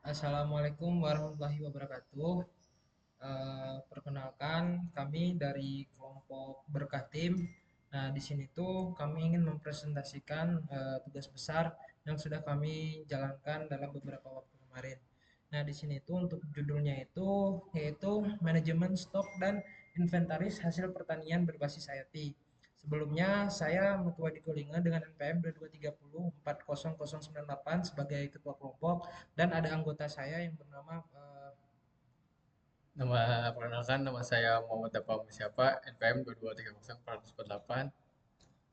Assalamualaikum warahmatullahi wabarakatuh. Perkenalkan, kami dari kelompok Berkah Tim. Nah, di sini tuh kami ingin mempresentasikan tugas besar yang sudah kami jalankan dalam beberapa waktu kemarin. Nah, di sini tuh untuk judulnya itu yaitu manajemen stok dan inventaris hasil pertanian berbasis IoT. Sebelumnya, saya Mutua Dikolinga dengan NPM 2230400098 sebagai ketua kelompok dan ada anggota saya yang bernama Perkenalkan, nama saya Muhammad Dapa Siapa, NPM 22304048.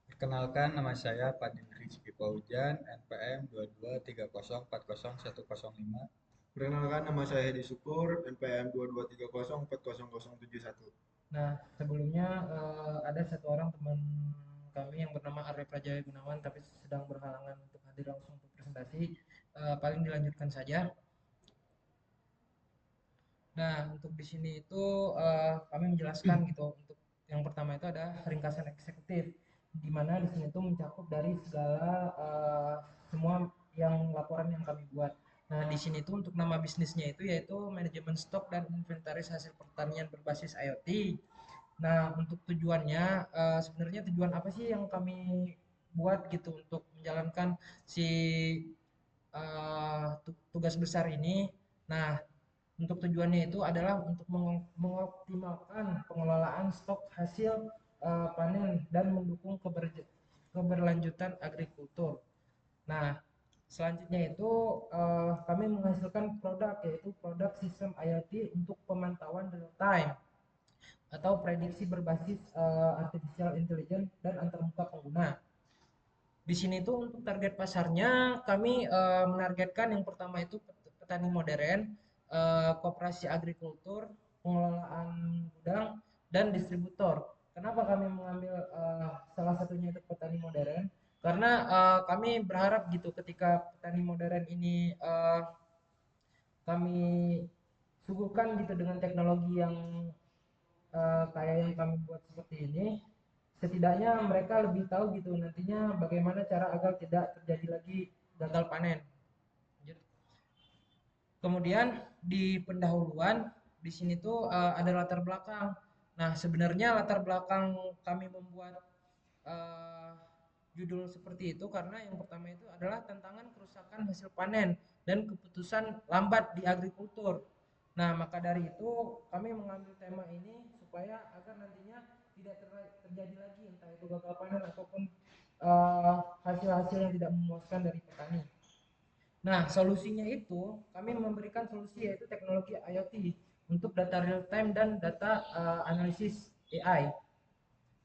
Perkenalkan, nama saya Fadil Rizky Paujan, NPM 2230404005. Perkenalkan, nama saya Hedi Syukur, NPM 22304071. Nah, sebelumnya ada satu orang teman kami yang bernama Arif Rajaya Gunawan tapi sedang berhalangan untuk hadir langsung untuk presentasi. Paling dilanjutkan saja. Nah, untuk di sini itu kami menjelaskan gitu. Untuk yang pertama itu ada ringkasan eksekutif, di mana di sini itu mencakup dari segala semua yang laporan yang kami buat. Nah, di sini itu untuk nama bisnisnya itu yaitu manajemen stok dan inventaris hasil pertanian berbasis IoT. Nah, untuk tujuannya sebenarnya tujuan apa sih yang kami buat gitu untuk menjalankan si tugas besar ini. Nah, untuk tujuannya itu adalah untuk mengoptimalkan pengelolaan stok hasil panen dan mendukung keberlanjutan agrikultur. Nah, selanjutnya itu kami menghasilkan produk yaitu produk sistem IoT untuk pemantauan real time atau prediksi berbasis artificial intelligence dan antarmuka pengguna. Di sini tuh untuk target pasarnya kami menargetkan yang pertama itu petani modern, koperasi agrikultur, pengelolaan gudang, dan distributor. Kenapa kami mengambil salah satunya itu petani modern? Karena kami berharap gitu ketika petani modern ini kami suguhkan gitu dengan teknologi yang kayak yang kami buat seperti ini, setidaknya mereka lebih tahu gitu nantinya bagaimana cara agar tidak terjadi lagi gagal panen. Kemudian di pendahuluan di sini tuh ada latar belakang. Nah, sebenarnya latar belakang kami membuat uh, judul seperti itu karena yang pertama itu adalah tantangan kerusakan hasil panen dan keputusan lambat di agrikultur. Nah, maka dari itu kami mengambil tema ini supaya agar nantinya tidak terjadi lagi entah itu gagal panen ataupun hasil-hasil yang tidak memuaskan dari petani. Nah, solusinya itu kami memberikan solusi yaitu teknologi IoT untuk data real time dan data analisis AI.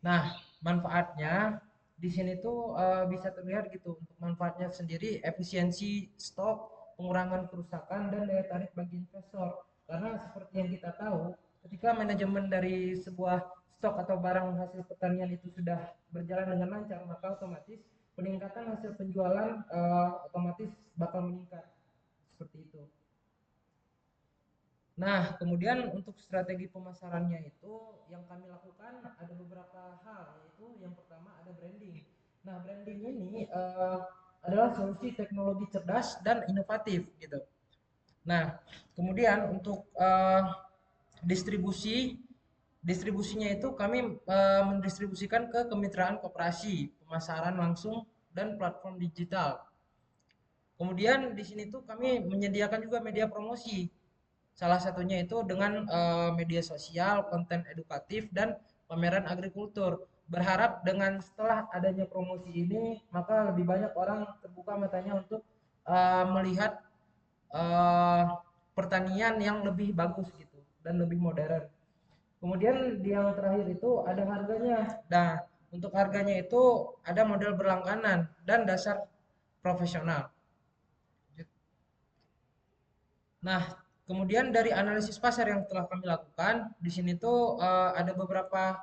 Nah, manfaatnya di sini tuh bisa terlihat gitu untuk manfaatnya sendiri efisiensi stok, pengurangan kerusakan dan daya tarik bagi investor. Karena seperti yang kita tahu, ketika manajemen dari sebuah stok atau barang hasil pertanian itu sudah berjalan dengan lancar, maka otomatis peningkatan hasil penjualan otomatis bakal meningkat. Seperti itu. Nah, kemudian untuk strategi pemasarannya itu yang kami lakukan ada beberapa hal, yaitu yang pertama ada branding. Nah, branding ini adalah solusi teknologi cerdas dan inovatif gitu. Nah, kemudian untuk distribusinya itu kami mendistribusikan ke kemitraan koperasi, pemasaran langsung dan platform digital. Kemudian di sini tuh kami menyediakan juga media promosi. Salah satunya itu dengan media sosial, konten edukatif, dan pameran agrikultur. Berharap dengan setelah adanya promosi ini, maka lebih banyak orang terbuka matanya untuk melihat uh, pertanian yang lebih bagus gitu dan lebih modern. Kemudian di yang terakhir itu ada harganya. Nah, untuk harganya itu ada model berlangganan dan dasar profesional. Nah, kemudian dari analisis pasar yang telah kami lakukan, di sini tuh ada beberapa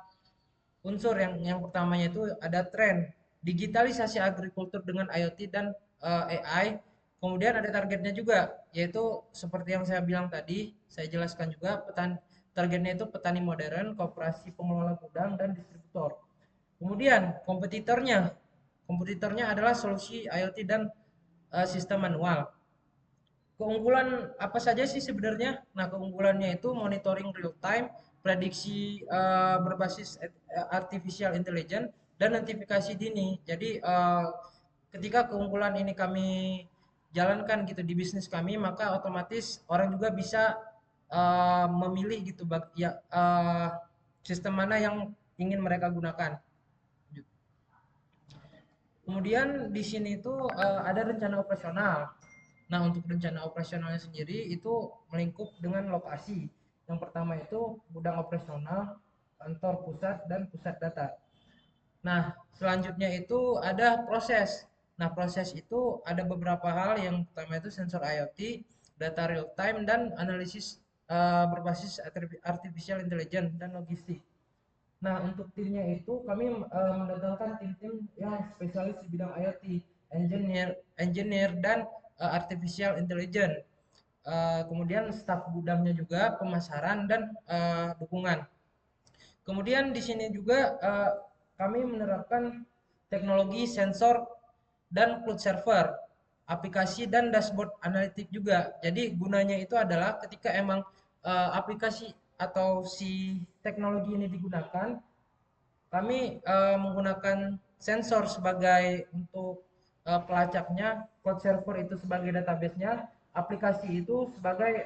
unsur yang pertamanya itu ada tren digitalisasi agrikultur dengan IoT dan AI. Kemudian ada targetnya juga, yaitu seperti yang saya bilang tadi, saya jelaskan juga targetnya itu petani modern, koperasi pengelola gudang dan distributor. Kemudian kompetitornya, kompetitornya adalah solusi IoT dan sistem manual. Keunggulan apa saja sih sebenarnya? Nah, keunggulannya itu monitoring real time, prediksi berbasis artificial intelligence, dan notifikasi dini. Jadi ketika keunggulan ini kami jalankan gitu di bisnis kami, maka otomatis orang juga bisa memilih gitu ya sistem mana yang ingin mereka gunakan. Kemudian di sini itu ada rencana operasional. Nah, untuk rencana operasionalnya sendiri itu melingkup dengan lokasi. Yang pertama itu gudang operasional, kantor pusat, dan pusat data. Nah, selanjutnya itu ada proses. Nah, proses itu ada beberapa hal. Yang pertama itu sensor IoT, data real time, dan analisis berbasis artificial intelligence dan logistik. Nah, untuk timnya itu kami mendatangkan tim-tim yang spesialis di bidang IoT, engineer dan artificial intelligence. Kemudian staf gudangnya juga, pemasaran dan dukungan. Kemudian di sini juga kami menerapkan teknologi sensor dan cloud server, aplikasi dan dashboard analitik juga. Jadi gunanya itu adalah ketika emang aplikasi atau si teknologi ini digunakan, kami menggunakan sensor sebagai untuk pelacaknya, cloud server itu sebagai database-nya, aplikasi itu sebagai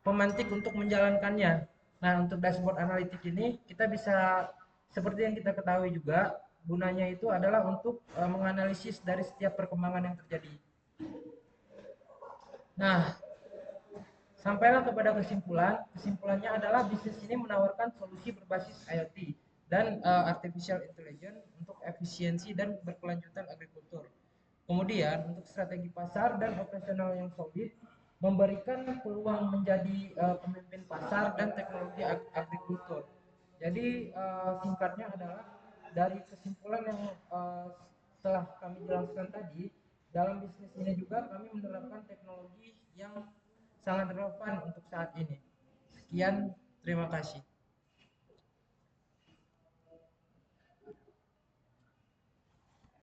pemantik untuk menjalankannya. Nah, untuk dashboard analitik ini kita bisa seperti yang kita ketahui juga, gunanya itu adalah untuk menganalisis dari setiap perkembangan yang terjadi. Nah, sampailah kepada kesimpulan. Kesimpulannya adalah bisnis ini menawarkan solusi berbasis IoT dan artificial intelligence untuk efisiensi dan berkelanjutan agrikultur. Kemudian untuk strategi pasar dan operasional yang solid, memberikan peluang menjadi pemimpin pasar dan teknologi agrikultur. Jadi singkatnya adalah dari kesimpulan yang telah kami jelaskan tadi, dalam bisnis ini juga kami menerapkan teknologi yang sangat relevan untuk saat ini. Sekian, terima kasih.